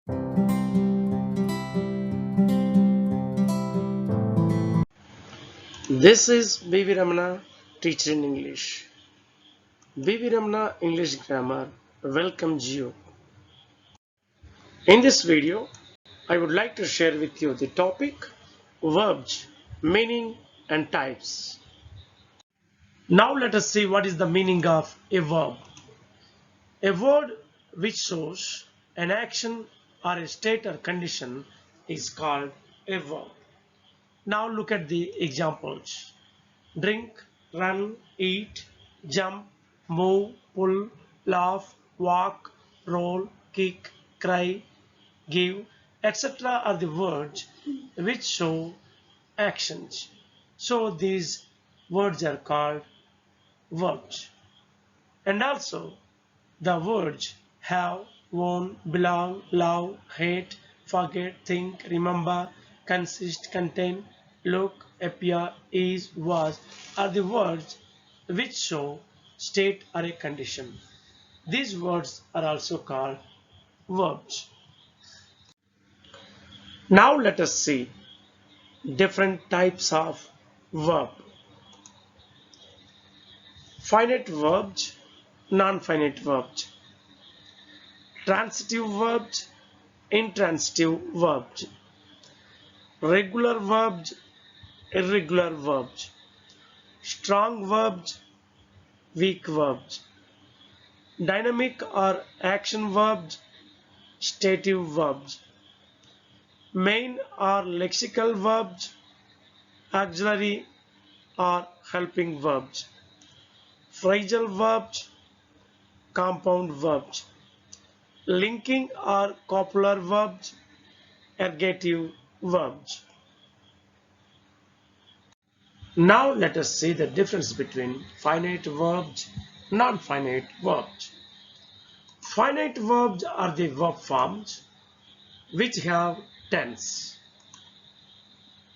This is B.V. Ramana, teacher in English. B.V. Ramana English Grammar welcomes you. In this video, I would like to share with you the topic verbs, meaning and types. Now let us see what is the meaning of a verb. A word which shows an action or a state or condition is called a verb. Now look at the examples. Drink, run, eat, jump, move, pull, laugh, walk, roll, kick, cry, give, etc. are the words which show actions. So these words are called verbs. And also the words have, own, belong, love, hate, forget, think, remember, consist, contain, look, appear, is, was are the words which show state or a condition. These words are also called verbs. Now let us see different types of verb. Finite verbs, non-finite verbs. Transitive verbs, intransitive verbs. Regular verbs, irregular verbs. Strong verbs, weak verbs. Dynamic or action verbs, stative verbs. Main or lexical verbs, auxiliary or helping verbs. Phrasal verbs, compound verbs. Linking or copular verbs, ergative verbs. Now let us see the difference between finite verbs, non-finite verbs. Finite verbs are the verb forms which have tense.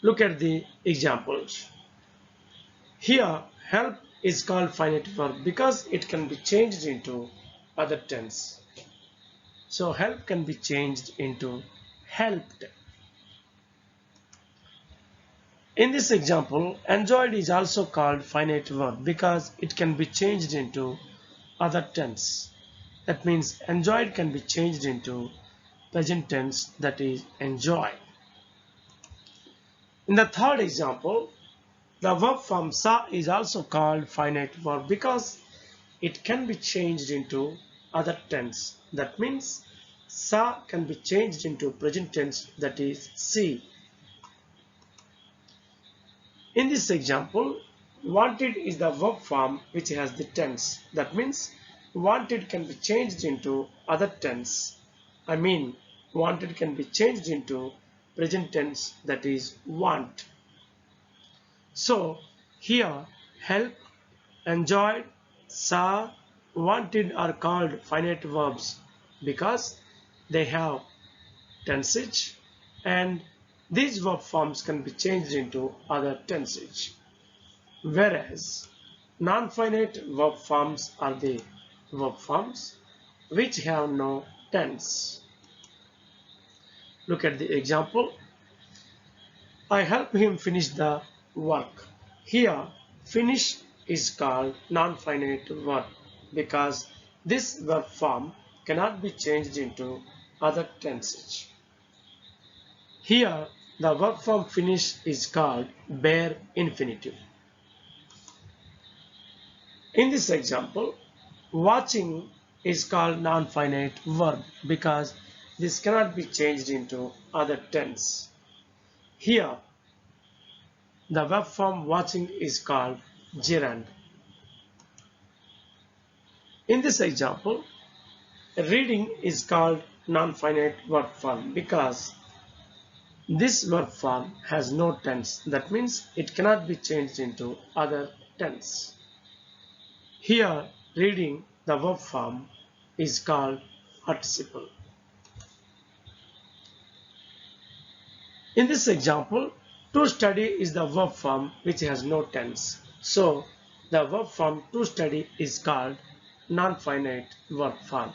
Look at the examples. Here, help is called finite verb because it can be changed into other tense. So help can be changed into helped. In this example, enjoyed is also called finite verb because it can be changed into other tense. That means enjoyed can be changed into present tense, that is enjoy. In the third example, the verb form saw is also called finite verb because it can be changed into other tense. That means saw can be changed into present tense, that is see. In this example, wanted is the verb form which has the tense. That means wanted can be changed into other tense. I mean, wanted can be changed into present tense, that is want. So here help, enjoyed, saw, wanted are called finite verbs because they have tenses and these verb forms can be changed into other tenses. Whereas non-finite verb forms are the verb forms which have no tense. Look at the example. I help him finish the work. Here, finish is called non-finite verb because this verb form cannot be changed into other tenses. Here, the verb form finish is called bare infinitive. In this example, watching is called non-finite verb because this cannot be changed into other tense. Here, the verb form watching is called gerund. In this example, reading is called non-finite verb form because this verb form has no tense. That means it cannot be changed into other tense. Here, reading, the verb form is called participle. In this example, to study is the verb form which has no tense. So, the verb form to study is called non-finite verb form.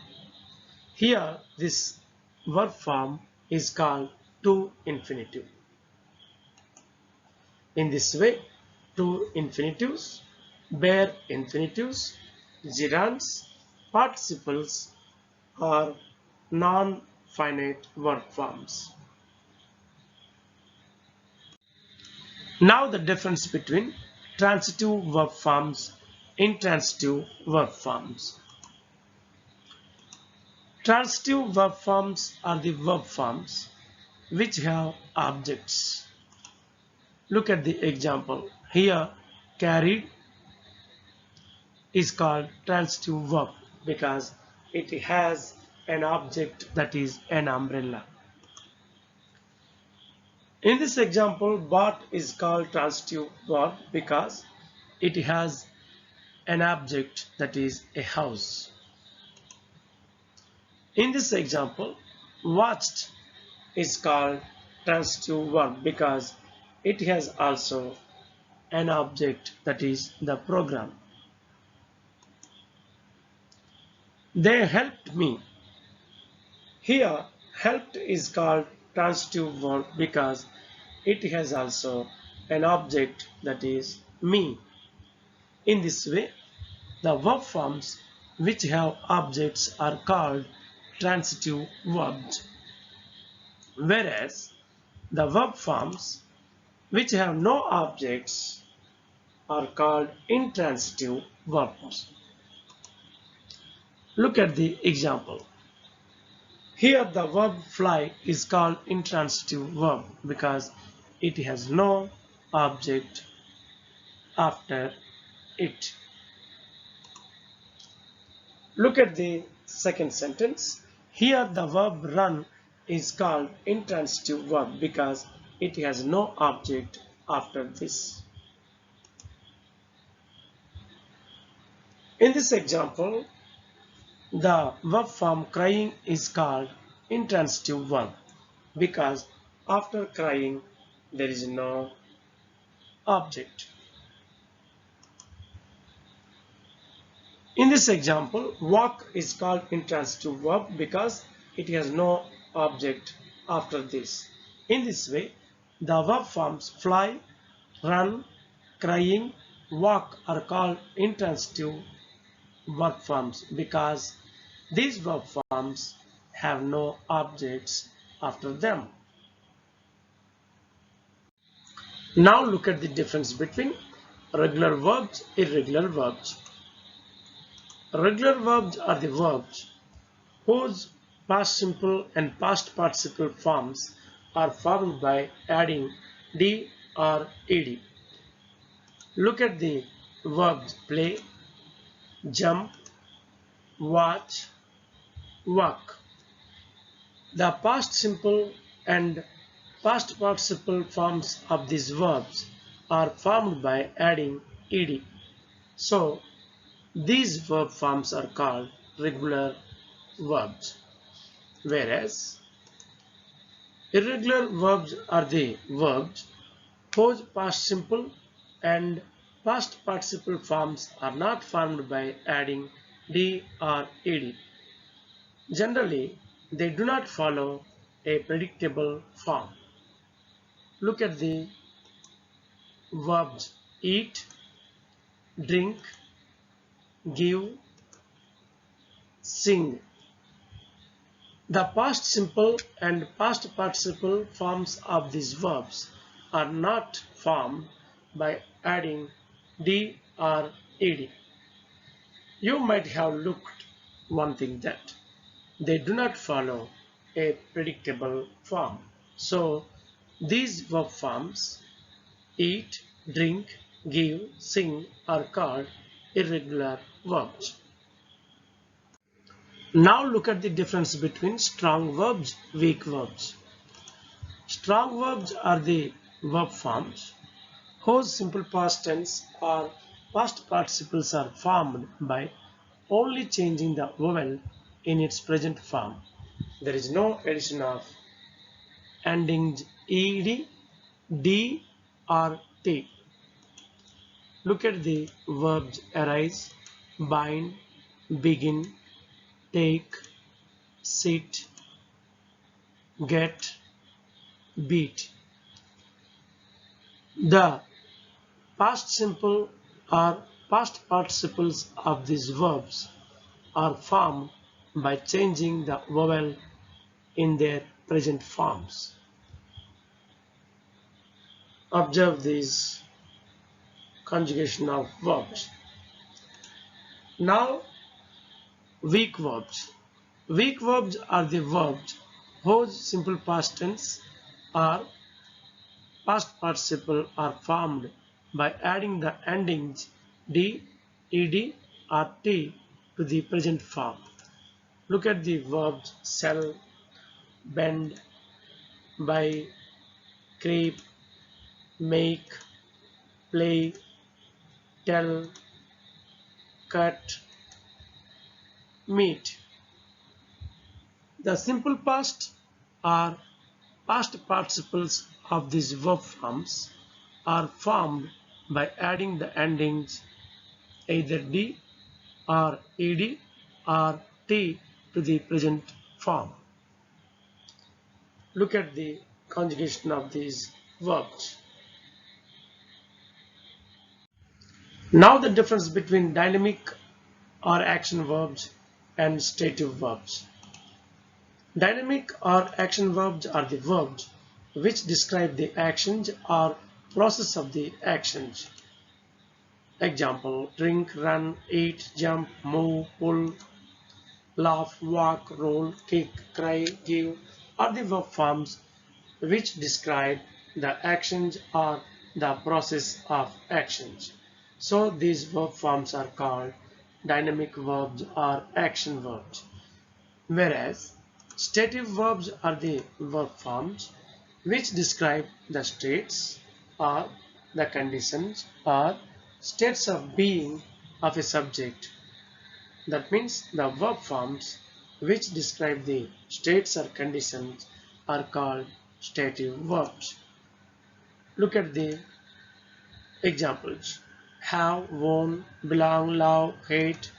Here, this verb form is called to infinitive. In this way, to infinitives, bare infinitives, gerunds, participles are non-finite verb forms. Now the difference between transitive verb forms, intransitive verb forms. Transitive verb forms are the verb forms which have objects. Look at the example. Here, carried is called transitive verb because it has an object that is an umbrella. In this example, bought is called transitive verb because it has an object that is a house. In this example, watched is called transitive verb because it has also an object that is the program. They helped me. Here, helped is called transitive verb because it has also an object that is me. In this way, the verb forms which have objects are called transitive verbs, whereas the verb forms which have no objects are called intransitive verbs. Look at the example. Here the verb fly is called intransitive verb because it has no object after it. Look at the second sentence. Here the verb run is called intransitive verb because it has no object after this. In this example, the verb form crying is called intransitive verb because after crying there is no object. In this example, walk is called intransitive verb because it has no object after this. In this way, the verb forms fly, run, crying, walk are called intransitive verb forms because these verb forms have no objects after them. Now look at the difference between regular verbs, irregular verbs. Regular verbs are the verbs whose past simple and past participle forms are formed by adding d or ed. Look at the verbs play, jump, watch, walk. The past simple and past participle forms of these verbs are formed by adding ed. So, these verb forms are called regular verbs, whereas irregular verbs are the verbs whose past simple and past participle forms are not formed by adding d or ed. Generally, they do not follow a predictable form. Look at the verbs eat, drink, give, sing. The past simple and past participle forms of these verbs are not formed by adding d or ed. You might have looked one thing that they do not follow a predictable form. So these verb forms eat, drink, give, sing are called irregular verbs. Now look at the difference between strong verbs, weak verbs. Strong verbs are the verb forms whose simple past tense or past participles are formed by only changing the vowel in its present form. There is no addition of endings ed, d or t. Look at the verbs arise, bind, begin, take, sit, get, beat. The past simple or past participles of these verbs are formed by changing the vowel in their present forms. Observe these conjugation of verbs. Now, weak verbs. Weak verbs are the verbs whose simple past tense or past participle are formed by adding the endings d, ed, or t to the present form. Look at the verbs sell, bend, buy, creep, make, play, tell, cut, meet. The simple past or past participles of these verb forms are formed by adding the endings either d or ed or t to the present form. Look at the conjugation of these verbs. Now the difference between dynamic or action verbs and stative verbs. Dynamic or action verbs are the verbs which describe the actions or process of the actions. Example, drink, run, eat, jump, move, pull, laugh, walk, roll, kick, cry, give are the verb forms which describe the actions or the process of actions. So these verb forms are called dynamic verbs or action verbs. Whereas stative verbs are the verb forms which describe the states or the conditions or states of being of a subject. That means the verb forms which describe the states or conditions are called stative verbs. Look at the examples. Have, won, belong, love, hate,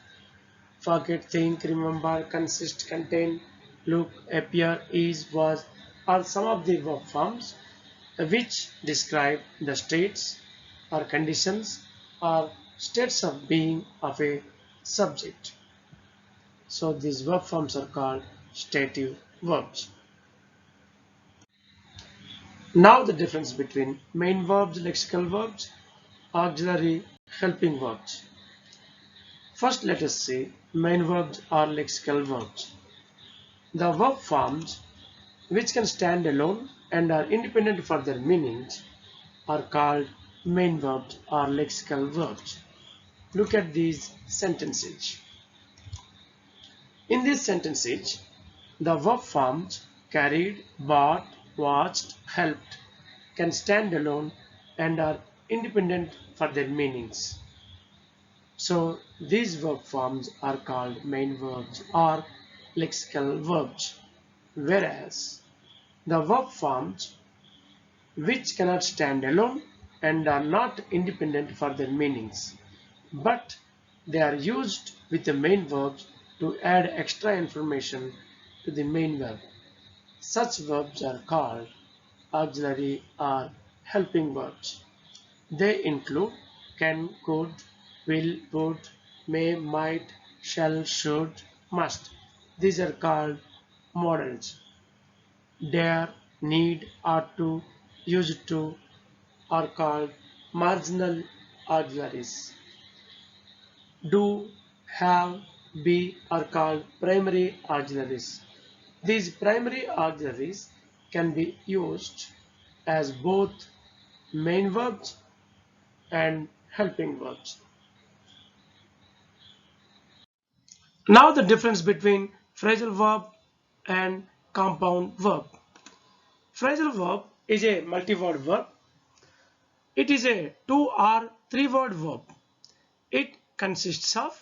forget, think, remember, consist, contain, look, appear, is, was are some of the verb forms which describe the states or conditions or states of being of a subject. So these verb forms are called stative verbs. Now the difference between main verbs, lexical verbs, auxiliary helping verbs. First let us see main verbs or lexical verbs. The verb forms which can stand alone and are independent for their meanings are called main verbs or lexical verbs. Look at these sentences. In these sentences, the verb forms carried, bought, watched, helped can stand alone and are independent for their meanings. So these verb forms are called main verbs or lexical verbs, whereas the verb forms which cannot stand alone and are not independent for their meanings, but they are used with the main verbs to add extra information to the main verb. Such verbs are called auxiliary or helping verbs. They include can, could, will, would, may, might, shall, should, must. These are called modals. Dare, need, ought to, used to are called marginal auxiliaries. Do, have, be are called primary auxiliaries. These primary auxiliaries can be used as both main verbs and helping verbs. Now the difference between phrasal verb and compound verb. Phrasal verb is a multi-word verb. It is a 2 or 3-word verb. It consists of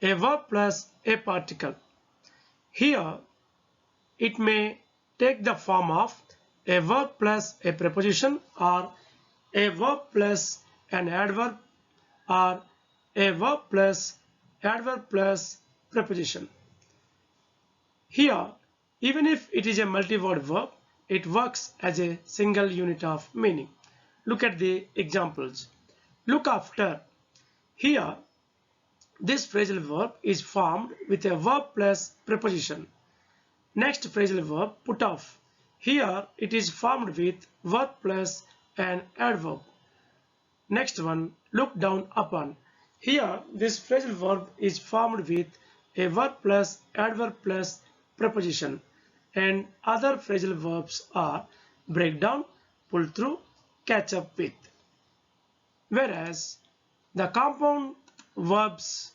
a verb plus a particle. Here it may take the form of a verb plus a preposition or a verb plus an adverb or a verb plus adverb plus preposition. Here Even if it is a multi-word verb, it works as a single unit of meaning. Look at the examples. Look after. Here, this phrasal verb is formed with a verb plus preposition. Next phrasal verb, put off. Here, it is formed with verb plus an adverb. Next one, look down upon. Here, this phrasal verb is formed with a verb plus adverb plus preposition. And other phrasal verbs are break down, pull through, catch up with. Whereas the compound verbs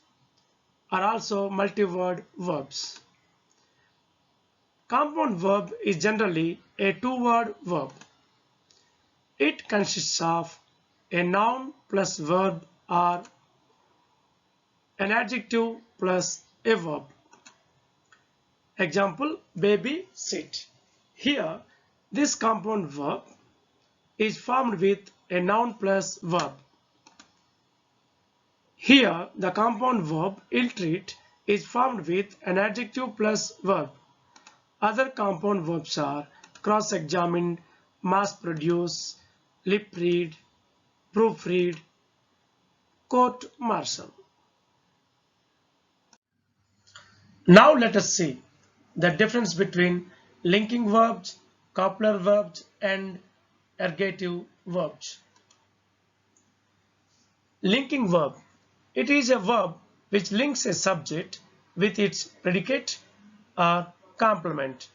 are also multi-word verbs. Compound verb is generally a two-word verb. It consists of a noun plus verb or an adjective plus a verb. Example, baby sit. Here, this compound verb is formed with a noun plus verb. Here, the compound verb ill-treat is formed with an adjective plus verb. Other compound verbs are cross-examined, mass-produce, lip-read, proofread, court-martial. Now let us see the difference between linking verbs, coupler verbs, and ergative verbs. Linking verb. It is a verb which links a subject with its predicate or complement.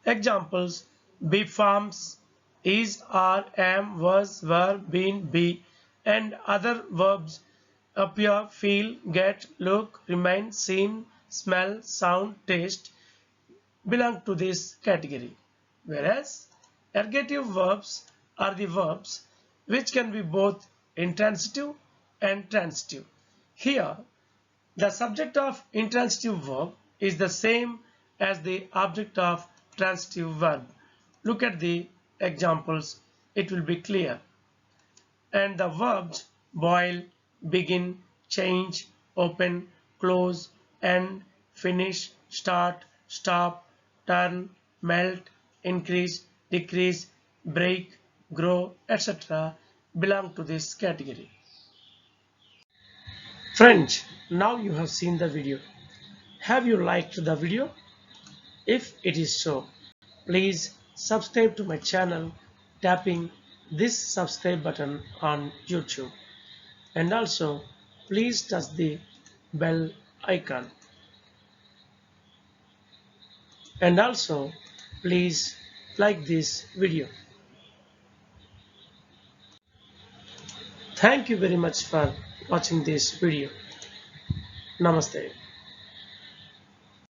Examples, be, farms, is, are, am, was, were, been, be, and other verbs appear, feel, get, look, remain, seem, smell, sound, taste belong to this category. Whereas ergative verbs are the verbs which can be both intransitive and transitive. Here, the subject of intransitive verb is the same as the object of transitive verb. Look at the examples, it will be clear. And the verbs boil, begin, change, open, close, end, finish, start, stop, turn, melt, increase, decrease, break, grow, etc. belong to this category. Friends, now you have seen the video. Have you liked the video? If it is so, please subscribe to my channel tapping this subscribe button on YouTube. And also, please touch the bell icon. And also, please like this video. Thank you very much for watching this video. Namaste.